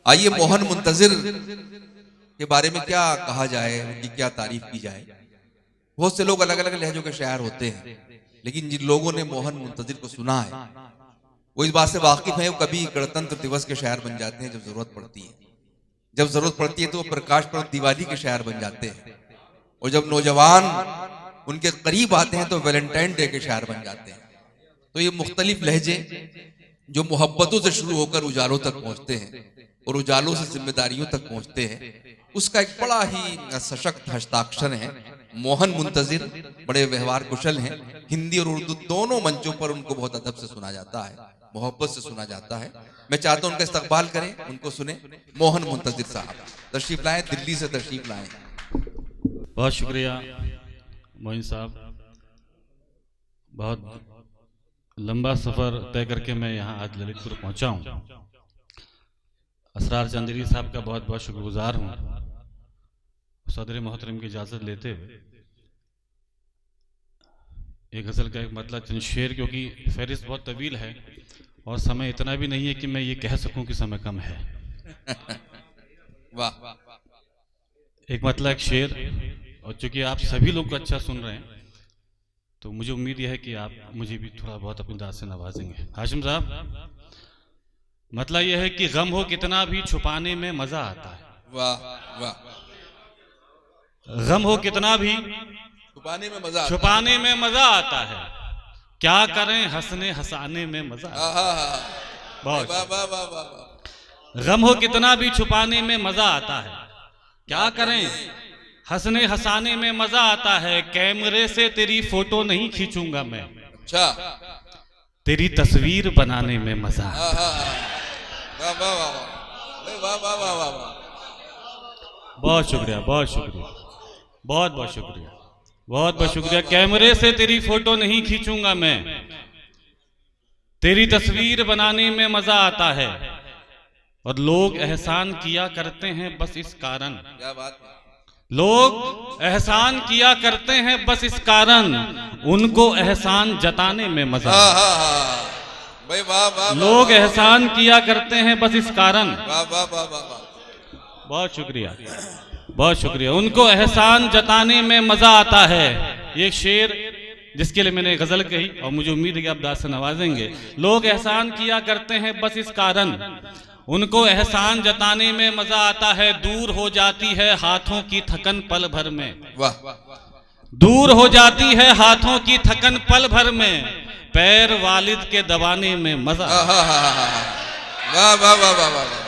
आइए मोहन मुंतजिर के बारे में क्या कहा जाए, उनकी क्या तारीफ की जाए। बहुत से लोग अलग अलग लहजों के शायर होते हैं, लेकिन जिन लोगों ने मोहन मुंतजिर को सुना है वो इस बात से वाकिफ है, वो कभी गणतंत्र दिवस के शायर बन जाते हैं जब जरूरत पड़ती है। जब जरूरत पड़ती है तो वो प्रकाश पर्व दिवाली के शायर बन जाते हैं, और जब नौजवान उनके करीब आते हैं तो वैलेंटाइन डे के शायर बन जाते हैं। तो ये मुख्तलिफ लहजे जो मोहब्बतों से शुरू होकर उजालों तक पहुंचते हैं और उजालों से जिम्मेदारियों तक पहुंचते हैं, उसका एक बड़ा ही सशक्त हस्ताक्षर है मोहन मुंतजिर। बड़े व्यवहार कुशल हैं, हिंदी और उर्दू दोनों मंचों पर उनको बहुत अदब से सुना जाता है, मोहब्बत से सुना जाता है। मैं चाहता हूं उनका इस्तकबाल करें, उनको सुने। मोहन मुंतजिर साहब तशरीफ लाएं, दिल्ली से तशरीफ लाएं। बहुत शुक्रिया मोइन साहब। बहुत लंबा सफ़र तय करके मैं यहाँ आज ललितपुर पहुँचा हूँ। असरार चंदेरी साहब का बहुत बहुत शुक्रगुजार हूँ। सदर मोहतरम की इजाज़त लेते हुए एक गज़ल का एक मतलब चंद शेर, क्योंकि फहरिस्त बहुत तवील है और समय इतना भी नहीं है कि मैं ये कह सकूं कि समय कम है। वाह। एक मतलब एक शेर, और चूंकि आप सभी लोग को अच्छा सुन रहे हैं तो मुझे उम्मीद यह है कि आप मुझे भी थोड़ा बहुत अपनी दाद से नवाजेंगे। हाशिम साहब, मतलब यह है कि गम हो कितना भी छुपाने में मजा आता है। वाह वाह। गम हो कितना भी छुपाने में मजा आता है, क्या करें हंसने हंसाने में मजा आता है। बहुत वाह वाह वाह वाह। गम हो कितना भी छुपाने में मजा आता है, क्या करें हंसने हंसाने में मजा आता है। कैमरे से तेरी फोटो नहीं खींचूंगा मैं, अच्छा, तेरी तस्वीर बनाने में मजा आता है। वाह वाह वाह वाह वाह वाह वाह। बहुत शुक्रिया, बहुत शुक्रिया, बहुत बहुत शुक्रिया, बहुत बहुत शुक्रिया। कैमरे से तेरी फोटो नहीं खींचूंगा मैं, तेरी तस्वीर बनाने में मजा आता है। और लोग एहसान किया करते हैं बस इस कारण, क्या बात है। लोग एहसान किया करते हैं बस इस कारण, उनको एहसान जताने में मजा आता है। भाई वाह वाह। लोग एहसान किया करते हैं बस इस कारण। वाह वाह वाह वाह। बहुत शुक्रिया, बहुत शुक्रिया। उनको एहसान जताने में मजा आता है। ये शेर जिसके लिए मैंने गजल कही और मुझे उम्मीद है कि आप दाद से नवाजेंगे। लोग एहसान किया करते हैं बस इस कारण, उनको एहसान जताने में मजा आता है। दूर हो जाती है हाथों की थकन पल भर में, वाह। दूर हो जाती है हाथों की थकन पल भर में, पैर वालिद के दबाने में मजा। वाह वाह वाह वाह वाह।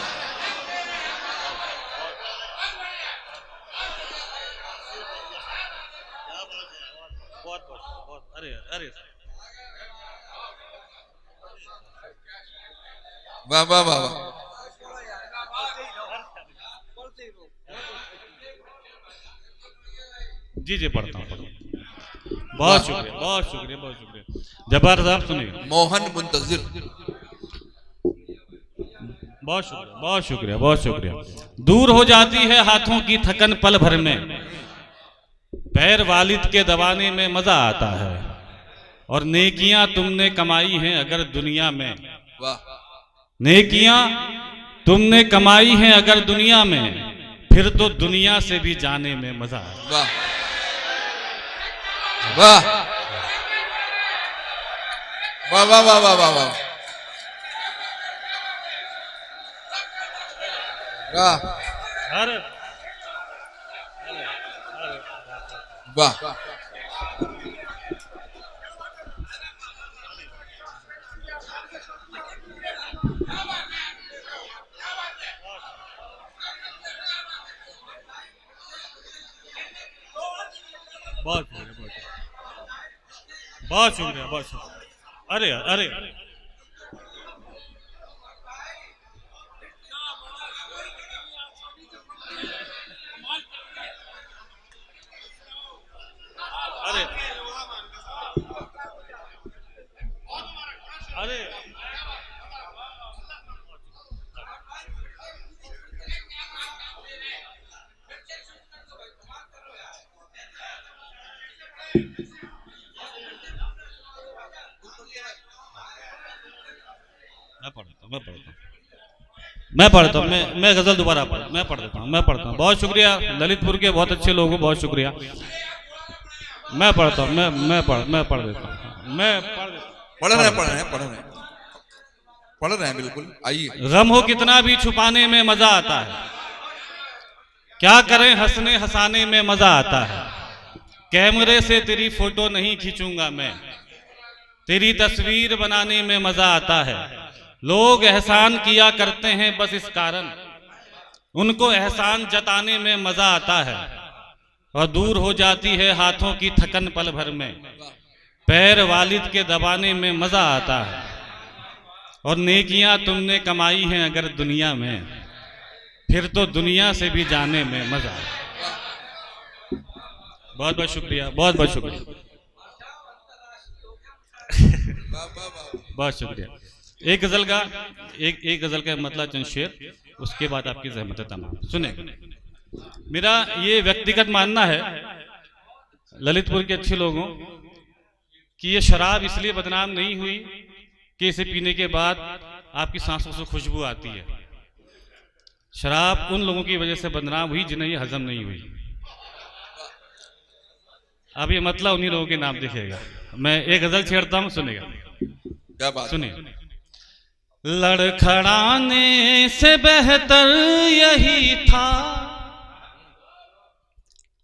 वाह वाह वाह वाह। जी जी, पढ़ता हूँ। बहुत शुक्रिया, बहुत शुक्रिया, बहुत शुक्रिया। जब्बार साहब सुनिए। मोहन मुंतजिर, बहुत शुक्रिया, बहुत शुक्रिया, बहुत शुक्रिया। दूर हो जाती है हाथों की थकन पल भर में, पैर वालिद के दबाने में मजा आता है। और नेकियां तुमने कमाई हैं अगर दुनिया में, वाह। नेकियां तुमने कमाई हैं अगर दुनिया में, फिर तो दुनिया से भी जाने में मजा आता है। वाह वाह वाह वाह वाह वाह वाह वाह वाह। बहुत बहुत शुक्रिया, बहुत शुक्रिया। अरे अरे अरे अरे मैं पढ़ता हूँ। मैं पढ़ता हूँ, मैं गजल दोबारा मैं पढ़ देता हूँ। बहुत शुक्रिया ललितपुर के, बहुत अच्छे लोग हो, बहुत शुक्रिया। मैं पढ़ता हूँ, मैं पढ़ देता हूँ, पढ़ रहे हैं बिल्कुल। आइए। गम हो कितना भी छुपाने में मजा आता है, क्या करें हंसने हंसाने में मजा आता है। कैमरे से तेरी फोटो नहीं खींचूंगा मैं, तेरी तस्वीर बनाने में मजा आता है। लोग एहसान किया करते हैं बस इस कारण, उनको एहसान जताने में मजा आता है। और दूर हो जाती है हाथों की थकन पल भर में, पैर वालिद के दबाने में मजा आता है। और नेकियां तुमने कमाई हैं अगर दुनिया में, फिर तो दुनिया से भी जाने में मजा आता है। बहुत बहुत शुक्रिया, बहुत बहुत शुक्रिया, बहुत शुक्रिया। एक गजल का मतलब चंद शेर, उसके बाद आपकी ज़हमत तमाम सुने। मेरा ये व्यक्तिगत मानना है ललितपुर के अच्छे लोगों कि ये शराब इसलिए बदनाम नहीं हुई कि इसे पीने के बाद आपकी सांसों से खुशबू आती है। शराब उन लोगों की वजह से बदनाम हुई जिन्हें ये हजम नहीं हुई। अब ये मतलब उन्हीं लोगों के नाम दिखेगा। मैं एक गजल छेड़ता हूं, सुनेगा। क्या बात? सुनिए। लड़खड़ाने से बेहतर यही था,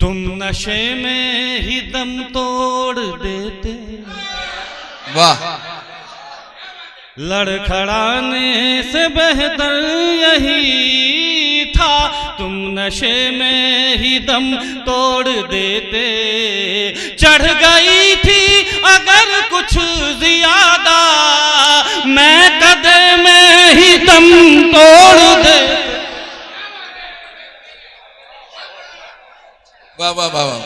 तुम नशे में ही दम तोड़ देते। वाह। लड़खड़ाने से बेहतर यही था, तुम नशे में ही दम तोड़ देते। चढ़ गई थी अगर कुछ ज्यादा, मैं कदे में ही दम तोड़ दे। वाह वाह वाह वाह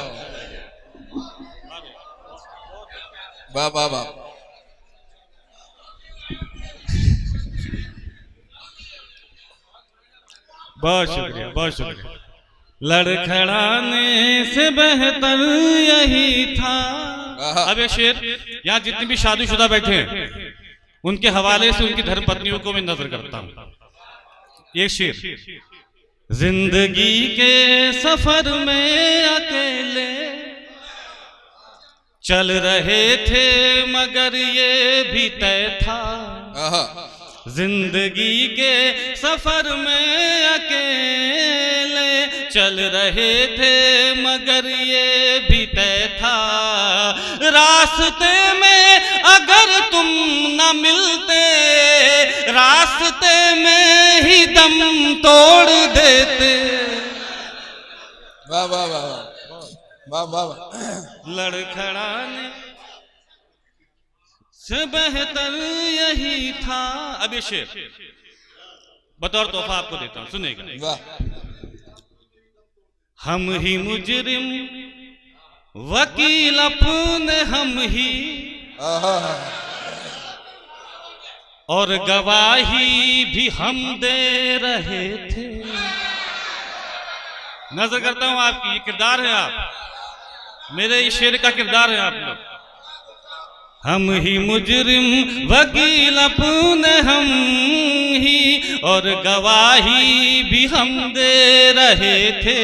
वाह वाह वाह। बहुत शुक्रिया, बहुत शुक्रिया। लड़खड़ाने से बेहतर यही था। अब ये शेर, यहाँ जितनी भी शादीशुदा बैठे हैं उनके हवाले से उनकी धर्म पत्नियों को मैं नजर करता हूँ। ये शेर, जिंदगी के सफर में अकेले चल रहे थे मगर ये भी तय था। जिंदगी के सफर में अकेले चल रहे थे मगर ये भी तय था। रास्ते में अगर तुम न मिलते, रास्ते में ही दम तोड़ देते। वाह वाह वाह वाह वाह। लड़खड़ाने से बेहतर यही था। अब ये शेर बतौर तोहफा आपको देता हूं, सुनेगा। वाह। हम ही मुजरिम वकील अपने हम ही, और गवाही भी हम दे रहे थे। नजर करता हूं आपकी, ये किरदार है आप, मेरे इस शेर का किरदार है आप लोग। हम ही मुजरिम वकील अपने हम ही, और गवाही भी हम दे रहे थे।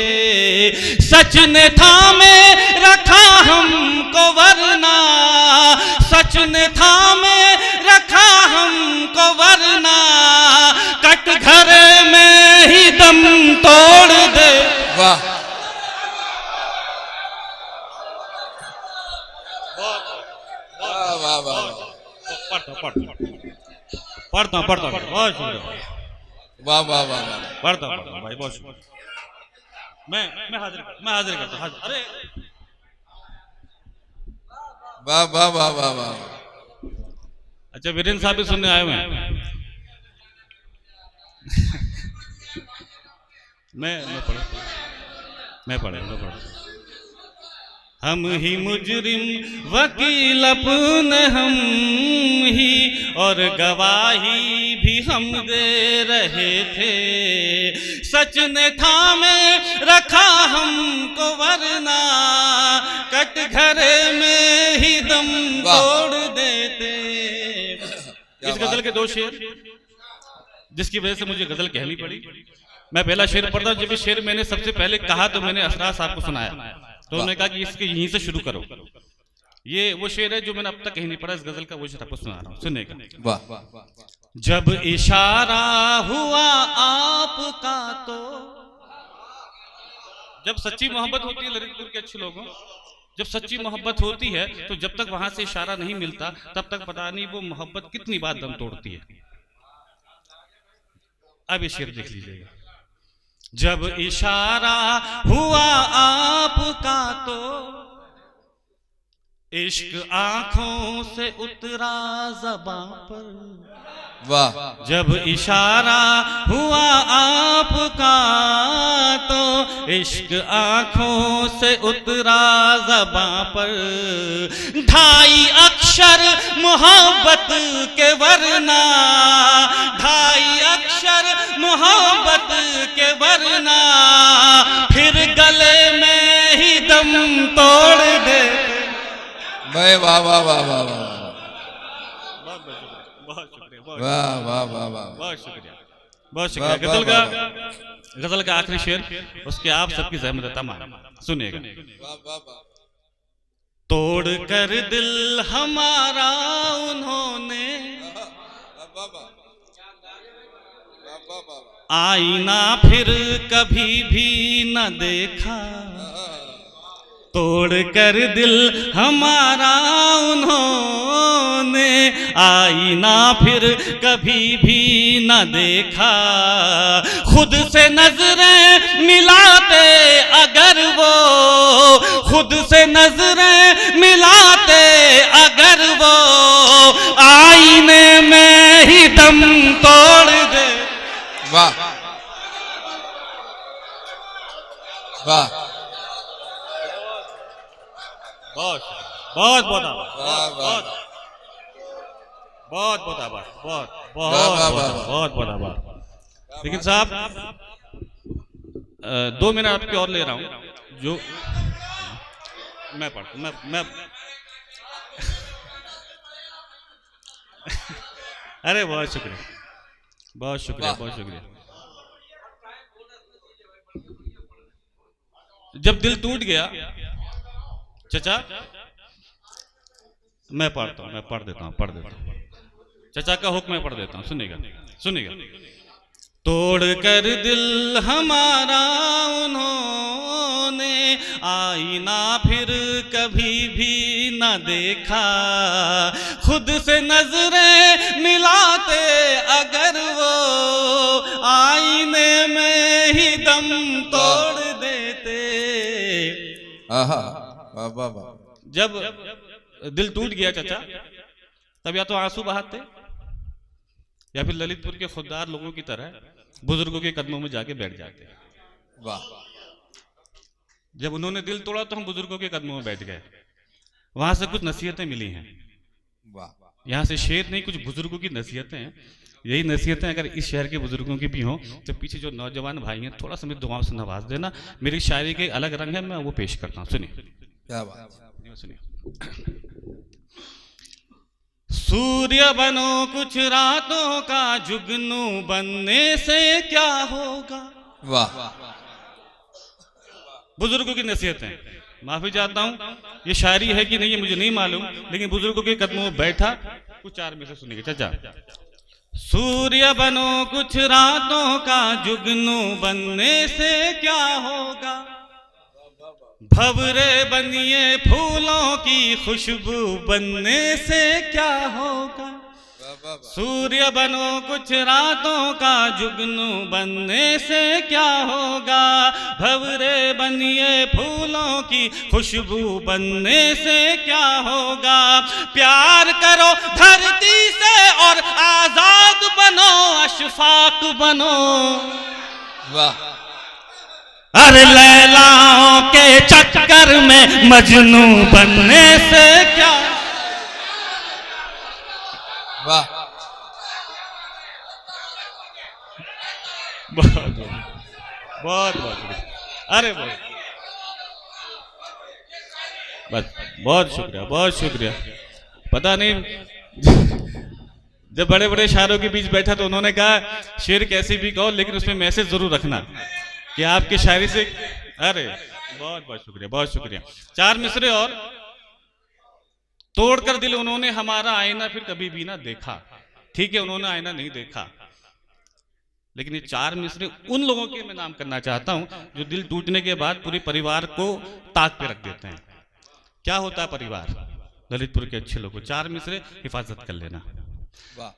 सच ने थामे रखा हमको वरना, सच ने थामे रखा हमको वरना, कटघरे में ही दम तोड़ दे। वाह। पढ़ता हूँ बहुत शुक्रिया। वाह वाह वाह। पढ़ता हूँ भाई, बहुत शुक्रिया। मैं हाजिर करता हूँ। अरे वाह वाह वाह वाह वाह। अच्छा, वीरेंद्र साहब भी सुनने आए हुए हैं। मैं पढ़ा। हम ही मुजरिम वकील अपने हम ही, और गवाही भी हम दे रहे थे। सच ने थामे रखा हमको वरना, कटघरे में ही दम तोड़ देते। इस गजल के दो शेर, जिसकी वजह से मुझे गजल कहनी पड़ी। मैं पहला शेर पढ़ता हूँ। जब ये शेर मैंने सबसे पहले कहा तो मैंने असरार साहब को सुनाया, तो उन्होंने कहा कि इसके यहीं से शुरू करो। ये वो शेर है जो मैंने अब तक कहीं नहीं पढ़ा इस गजल का, वो शेर आपको सुना रहा हूँ, सुनेगा। वाह। जब इशारा हुआ आपका तो, जब सच्ची मोहब्बत होती है ललितपुर के अच्छे लोगों, जब सच्ची मोहब्बत होती है तो जब तक वहां से इशारा नहीं मिलता तब तक पता नहीं वो मोहब्बत कितनी बार दम तोड़ती है। अब ये शेर देख लीजिएगा। जब इशारा हुआ आपका तो इश्क आंखों से उतरा ज़बां पर। वाह। जब इशारा हुआ आपका तो इश्क आंखों से उतरा ज़बां पर। 2.5 अक्षर मोहब्बत के वरना, 2.5 अक्षर मोहब्बत के वरना, फिर गले में ही दम तोड़ दे। वाह वाह वाह वाह वाह वाह वाह वाह वाह वाह, बहुत शुक्रिया, बहुत शुक्रिया। गजल का आखिरी शेर, उसके आप सबकी ज़हमत तमाम सुनिएगा। तोड़ कर दिल हमारा उन्होंने आईना फिर कभी भी न देखा। तोड़ कर दिल हमारा उन्होंने आईना फिर कभी भी न देखा। खुद से नजरें मिलाते अगर वो, खुद से नजरें मिलाते अगर वो, आईने में ही दम तोड़ दे। वाह वाह, बहुत बहुत बहुत वाह वाह, बहुत बहुत आभार, बहुत वाह, वाह, वाह, बहुत बहुत बहुत आभार। लेकिन साहब 2 मिनट आपके और ले रहा हूं, जो मैं पढ़ मैं अरे बहुत शुक्रिया, बहुत शुक्रिया, बहुत शुक्रिया। जब दिल टूट गया चचा, मैं पढ़ता हूँ, मैं पढ़ देता हूँ, चचा का हुक्म मैं पढ़ देता हूँ, सुनिएगा। तोड़ कर दिल हमारा उन्होंने आईना फिर कभी भी न देखा। खुद से नजरें मिलाते अगर वो, आईने में ही दम तोड़ देते। जब दिल टूट गया चचा, तब या तो आंसू बहाते या फिर ललितपुर के खुददार लोगों की तरह बुजुर्गों के कदमों में जाके बैठ जाते। वाह। जब उन्होंने दिल तोड़ा तो हम बुजुर्गों के कदमों में बैठ गए, वहां से कुछ नसीहतें मिली हैं। वाह। यहाँ से शेर नहीं, कुछ बुजुर्गों की नसीहतें हैं। यही नसीहतें अगर इस शहर के बुजुर्गों की भी हों तो पीछे जो नौजवान भाई हैं थोड़ा सा मेरी दुआओं से नवाज देना। मेरी शायरी के अलग रंग है, मैं वो पेश करता हूँ, सुनिए। क्या बात, सुनिए। सूर्य बनो कुछ रातों का जुगनू बनने से क्या होगा। वाह। बुजुर्गों की नसीहतें, माफी चाहता हूँ ये शायरी है कि नहीं ये मुझे नहीं मालूम, लेकिन बुजुर्गों के कदमों में बैठा कुछ 4 में से सुनिएगा चचा। सूर्य बनो कुछ रातों का जुगनू बनने से क्या होगा। भंवरे बनिए फूलों की खुशबू बनने से क्या होगा। सूर्य बनो कुछ रातों का जुगनू बनने से क्या होगा। भंवरे बनिए फूलों की खुशबू बनने से क्या होगा। प्यार करो धरती से और आजाद बनो, अशफाक बनो। वाह। अरे लैलाओं के चक्कर में मजनू बनने से क्या। वाह। बहुत बहुत बहुत, अरे बस बहुत शुक्रिया, बहुत शुक्रिया। पता नहीं जब बड़े बड़े शायरों के बीच बैठा तो उन्होंने कहा शेर कैसे भी कहो लेकिन उसमें मैसेज जरूर रखना कि आपकी शायरी से। अरे बहुत बहुत शुक्रिया, बहुत शुक्रिया। 4 मिसरे और। तोड़कर दिल उन्होंने हमारा आईना फिर कभी भी ना देखा। ठीक है, उन्होंने आईना नहीं देखा, लेकिन ये 4 मिसरे उन लोगों के मैं नाम करना चाहता हूं जो दिल टूटने के बाद पूरे परिवार को ताक पे रख देते हैं। क्या होता है परिवार? ललितपुर के अच्छे लोगों। 4 मिसरे हिफाजत कर लेना।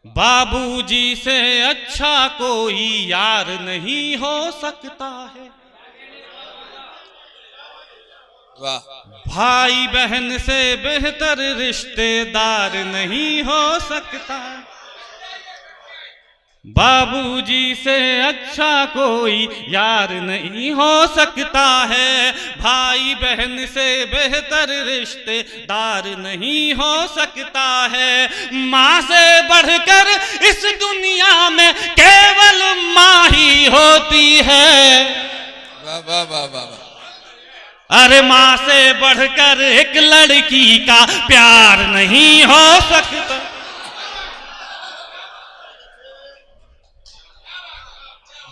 बाबूजी से अच्छा कोई यार नहीं हो सकता है, भाई बहन से बेहतर रिश्तेदार नहीं हो सकता। बाबूजी से अच्छा कोई यार नहीं हो सकता है, भाई बहन से बेहतर रिश्तेदार नहीं हो सकता है। माँ से बढ़कर इस दुनिया में केवल माँ ही होती है। वाह वाह वाह वाह। अरे माँ से बढ़कर एक लड़की का प्यार नहीं हो सकता।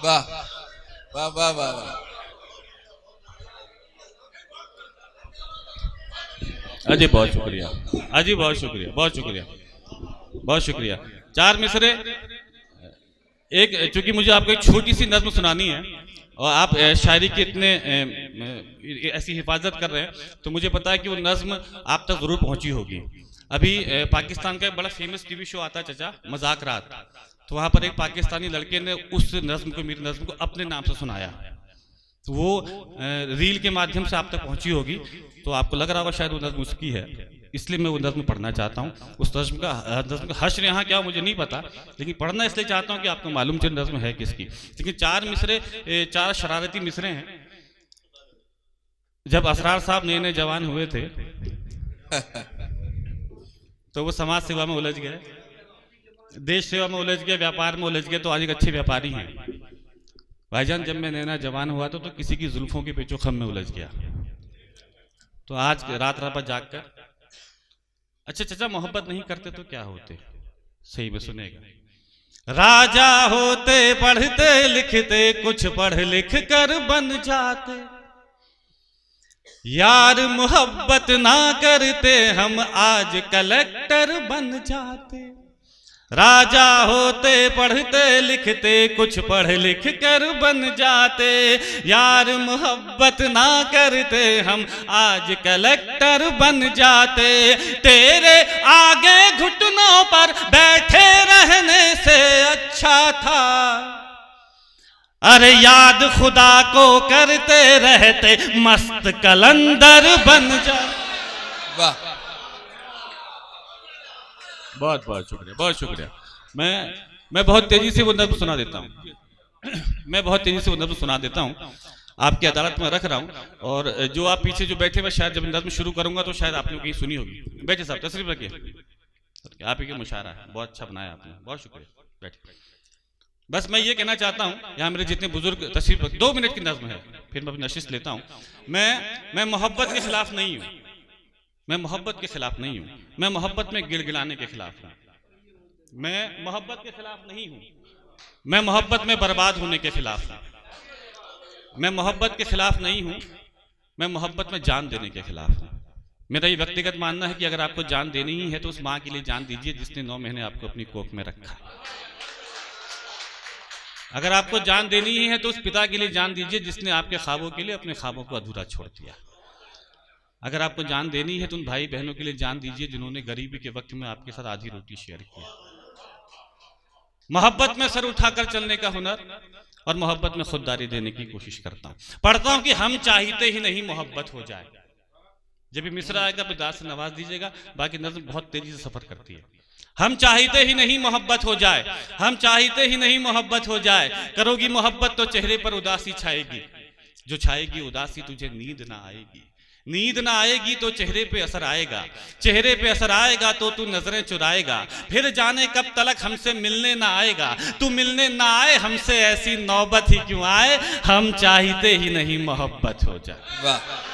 वाह वाह वाह वाह वाह। अजय बहुत शुक्रिया, अजय बहुत शुक्रिया, बहुत शुक्रिया, बहुत शुक्रिया। 4 मिसरे। एक चूंकि मुझे आपको एक छोटी सी नज्म सुनानी है और आप शायरी के इतने ऐसी हिफाजत कर रहे हैं तो मुझे पता है कि वो नज्म आप तक जरूर पहुंची होगी। अभी पाकिस्तान का एक बड़ा फेमस टीवी शो आता है चाचा, मजाक रात, तो वहां पर एक पाकिस्तानी लड़के ने उस नज्म को, मेरी नज्म को अपने नाम से सुनाया। तो वो रील के माध्यम से आप तक पहुंची होगी, तो आपको लग रहा होगा शायद वो नज्म उसकी है, इसलिए मैं वो नज्म पढ़ना चाहता हूँ। उस नज्म का हश्र यहाँ क्या मुझे नहीं पता, लेकिन पढ़ना इसलिए चाहता हूँ कि आपको मालूम चले नज्म है किसकी। लेकिन 4 मिसरे, 4 शरारती मिसरे हैं। जब असरार साहब नए नए जवान हुए थे तो वो समाज सेवा में उलझ गए, देश सेवा में उलझ गए, व्यापार में उलझ गए, तो आज एक अच्छे व्यापारी हैं। भाईजान जब मैं नैना जवान हुआ तो किसी की जुल्फों के पेचोखम में उलझ गया, तो आज रात रात जाग कर, अच्छा चाचा मोहब्बत नहीं करते तो क्या होते? सही में सुनेगा। राजा होते पढ़ते लिखते, कुछ पढ़ लिख कर बन जाते, यार मोहब्बत ना करते हम आज कलेक्टर बन जाते। राजा होते पढ़ते लिखते, कुछ पढ़ लिख कर बन जाते, यार मोहब्बत ना करते हम आज कलेक्टर बन जाते। तेरे आगे घुटनों पर बैठे रहने से अच्छा था, अरे याद खुदा को करते रहते मस्त कलंदर बन जा। वाह, बहुत बहुत शुक्रिया, बहुत शुक्रिया। मैं बहुत तेजी से वो नज़्म सुना देता हूँ मैं बहुत तेजी से वो नज़्म सुना देता हूँ, आपकी अदालत में रख रहा हूँ। और जो आप पीछे जो बैठे हुए, शायद जब नज़्म शुरू करूंगा तो शायद आपने कहीं सुनी होगी। बैठे साहब, तशरीफ रखिए। आप ही के मुशायरा है, बहुत अच्छा बनाया आपने, बहुत शुक्रिया। बैठे। बस मैं ये कहना चाहता हूँ, यहाँ मेरे जितने बुजुर्ग तशरीफ, 2 मिनट की नज़्म है, फिर मैं अपनी नशिश लेता हूँ। मैं मोहब्बत के खिलाफ नहीं हूँ, मैं मोहब्बत के खिलाफ नहीं हूँ, मैं मोहब्बत में गिड़गिड़ाने के खिलाफ हूँ। मैं मोहब्बत के खिलाफ नहीं हूँ, मैं मोहब्बत में बर्बाद होने के खिलाफ हूँ। मैं मोहब्बत के खिलाफ नहीं हूँ, मैं मोहब्बत में जान देने के खिलाफ हूँ। मेरा ये व्यक्तिगत मानना है कि अगर आपको जान देनी ही है तो उस माँ के लिए जान दीजिए जिसने 9 महीने आपको अपनी कोख में रखा। अगर आपको जान देनी ही है तो उस पिता के लिए जान दीजिए जिसने आपके ख्वाबों के लिए अपने ख्वाबों को अधूरा छोड़ दिया। अगर आपको जान देनी है तो उन भाई बहनों के लिए जान दीजिए जिन्होंने गरीबी के वक्त में आपके साथ आधी रोटी शेयर की। मोहब्बत में सर उठाकर चलने का हुनर और मोहब्बत में खुददारी देने की कोशिश करता हूं। पढ़ता हूं कि हम चाहते ही नहीं मोहब्बत हो जाए। जब भी मिसरा आएगा बिदात से नवाज दीजिएगा, बाकी नज़्म बहुत तेजी से सफर करती है। हम चाहते ही नहीं मोहब्बत हो जाए, हम चाहते ही नहीं मोहब्बत हो जाए, करोगी मोहब्बत तो चेहरे पर उदासी छाएगी, जो छाएगी उदासी तुझे नींद ना आएगी, नींद ना आएगी तो चेहरे पे असर आएगा, चेहरे पे असर आएगा तो तू नजरें चुराएगा, फिर जाने कब तलक हमसे मिलने ना आएगा, तू मिलने ना आए हमसे ऐसी नौबत ही क्यों आए, हम चाहते ही नहीं मोहब्बत हो जाए। वाह,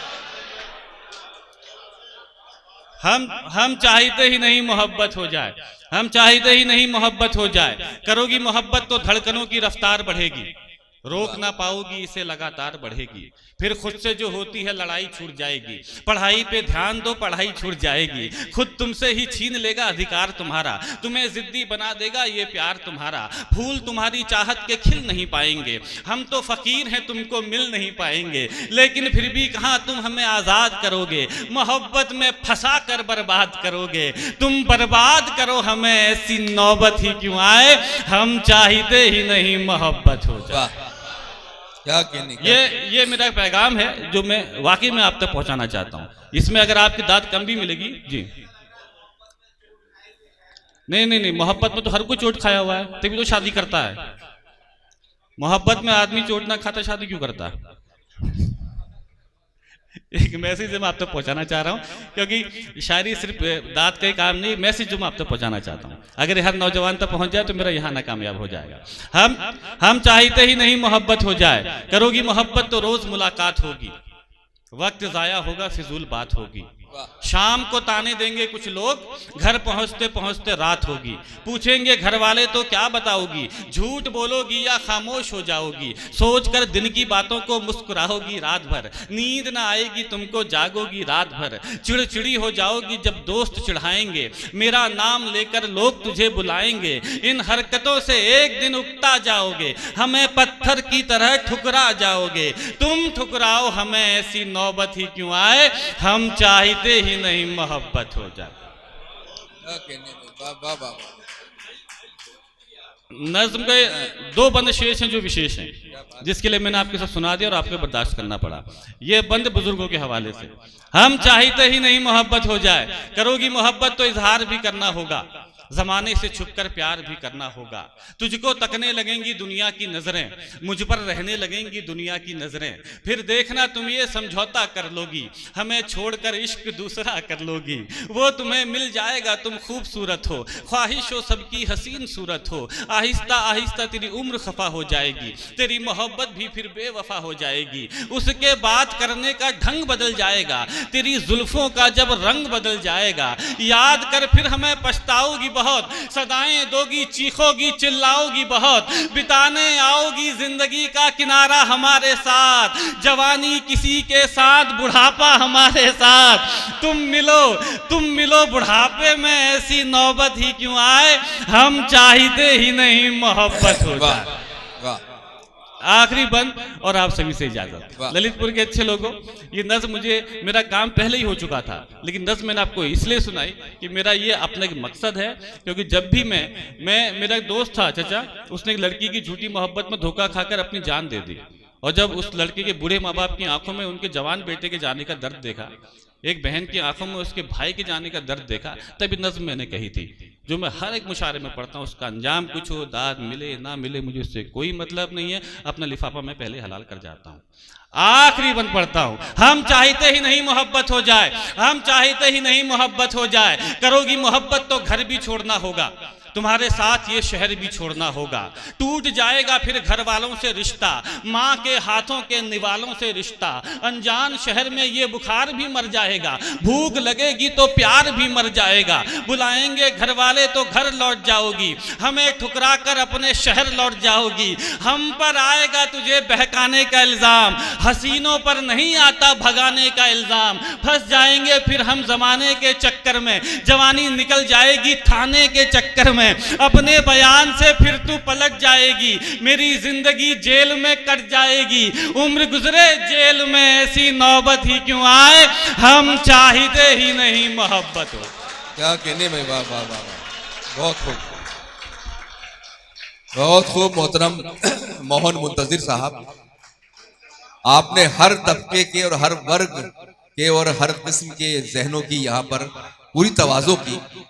हम चाहते ही नहीं मोहब्बत हो जाए। हम चाहते ही नहीं मोहब्बत हो जाए। करोगी मोहब्बत तो धड़कनों की रफ्तार बढ़ेगी, रोक ना पाओगी इसे लगातार बढ़ेगी। फिर खुद से जो होती है लड़ाई छूट जाएगी। पढ़ाई पे ध्यान दो, पढ़ाई छूट जाएगी। खुद तुमसे ही छीन लेगा अधिकार तुम्हारा, तुम्हें जिद्दी बना देगा ये प्यार तुम्हारा। फूल तुम्हारी चाहत के खिल नहीं पाएंगे, हम तो फकीर हैं तुमको मिल नहीं पाएंगे। लेकिन फिर भी कहाँ तुम हमें आजाद करोगे, मोहब्बत में फंसा कर बर्बाद करोगे। तुम बर्बाद करो हमें, ऐसी नौबत ही क्यों आए, हम चाहते ही नहीं मोहब्बत हो जाए। क्या कहने, ये मेरा पैगाम है जो मैं वाकई में आप तक पहुंचाना चाहता हूं। इसमें अगर आपकी दाद कम भी मिलेगी जी, नहीं, मोहब्बत में तो हर कोई चोट खाया हुआ है, तभी तो शादी करता है। मोहब्बत में आदमी चोट ना खाता शादी क्यों करता है? एक मैसेज मैं आप तक पहुंचाना चाह रहा हूं, क्योंकि शायरी सिर्फ दाद का ही काम नहीं, मैसेज जो मैं आप तक पहुंचाना चाहता हूं, अगर हर नौजवान तक पहुंच जाए तो मेरा यहाँ नाकामयाब हो जाएगा। हम चाहते ही नहीं मोहब्बत हो जाए। करोगी मोहब्बत तो रोज मुलाकात होगी, वक्त जाया होगा फिजूल बात होगी। शाम को ताने देंगे कुछ लोग, घर पहुंचते पहुंचते रात होगी। पूछेंगे घर वाले तो क्या बताओगी, झूठ बोलोगी या खामोश हो जाओगी। सोचकर दिन की बातों को मुस्कुराओगी रात भर, नींद ना आएगी तुमको जागोगी रात भर। चिड़चिड़ी हो जाओगी जब दोस्त चिढ़ाएंगे, मेरा नाम लेकर लोग तुझे बुलाएंगे। इन हरकतों से एक दिन उकता जाओगे, हमें पत्थर की तरह ठुकरा जाओगे। तुम ठुकराओ हमें, ऐसी नौबत ही क्यों आए, हम चाहते ही नहीं मोहब्बत हो जाए। नज्म के दो बंद शेष हैं जो विशेष हैं, जिसके लिए मैंने आपके साथ सुना दिया और आपको बर्दाश्त करना पड़ा। ये बंद बुजुर्गों के हवाले से। हम चाहते ही नहीं मोहब्बत हो जाए। करोगी मोहब्बत तो इजहार भी करना होगा, जमाने से छुपकर प्यार भी करना होगा। तुझको तकने लगेंगी दुनिया की नजरें, मुझ पर रहने लगेंगी दुनिया की नजरें। फिर देखना तुम ये समझौता कर लोगी, हमें छोड़कर इश्क दूसरा कर लोगी। वो तुम्हें मिल जाएगा तुम खूबसूरत हो, ख्वाहिश हो सबकी हसीन सूरत हो। आहिस्ता आहिस्ता तेरी उम्र खफा हो जाएगी, तेरी मोहब्बत भी फिर बेवफा हो जाएगी। उसके बात करने का ढंग बदल जाएगा, तेरी जुल्फों का जब रंग बदल जाएगा। याद कर फिर हमें पछताओगी बहुत, सदाएं दोगी चीखोगी चिल्लाओगी बहुत। बिताने आओगी जिंदगी का किनारा हमारे साथ, जवानी किसी के साथ बुढ़ापा हमारे साथ। तुम मिलो बुढ़ापे में, ऐसी नौबत ही क्यों आए, हम चाहते ही नहीं मोहब्बत हो जाए। आखिरी बंद और आप सभी से इजाजत। ललितपुर के अच्छे लोगों, ये नज्म मेरा काम पहले ही हो चुका था, लेकिन नज्म मैंने आपको इसलिए सुनाई कि मेरा ये अपना एक मकसद है। क्योंकि जब भी मेरा एक दोस्त था चचा, उसने एक लड़की की झूठी मोहब्बत में धोखा खाकर अपनी जान दे दी। और जब उस लड़के के बूढ़े माँ बाप की आंखों में उनके जवान बेटे के जाने का दर्द देखा, एक बहन की आंखों में उसके भाई के जाने का दर्द देखा, तभी नज्म मैंने कही थी, जो मैं हर एक मुशारे में पढ़ता हूँ। उसका अंजाम कुछ हो, दाद मिले ना मिले, मुझे उससे कोई मतलब नहीं है। अपना लिफाफा मैं पहले हलाल कर जाता हूँ। आखिरी बंद पढ़ता हूँ। हम चाहते ही नहीं मोहब्बत हो जाए, हम चाहते ही नहीं मोहब्बत हो जाए। करोगी मोहब्बत तो घर भी छोड़ना होगा, तुम्हारे साथ ये शहर भी छोड़ना होगा। टूट जाएगा फिर घर वालों से रिश्ता, माँ के हाथों के निवालों से रिश्ता। अनजान शहर में ये बुखार भी मर जाएगा, भूख लगेगी तो प्यार भी मर जाएगा। बुलाएंगे घर वाले तो घर लौट जाओगी, हमें ठुकरा कर अपने शहर लौट जाओगी। हम पर आएगा तुझे बहकाने का इल्जाम, हसीनों पर नहीं आता भगाने का इल्जाम। फंस जाएंगे फिर हम जमाने के चक्कर में, जवानी निकल जाएगी थाने के चक्कर में। अपने बयान से फिर तू पलट जाएगी, मेरी जिंदगी जेल में कट जाएगी। उम्र गुजरे जेल में, ऐसी नौबत ही क्यों आए, हम चाहते ही नहीं मोहब्बत हो। क्या कहने में, वाह वाह वाह, बहुत खूब, बहुत खूब। मोहतरम मोहन मुंतजिर साहब, आपने हर तबके के और हर वर्ग के और हर किस्म के जहनों की यहाँ पर पूरी तवाज़ो की।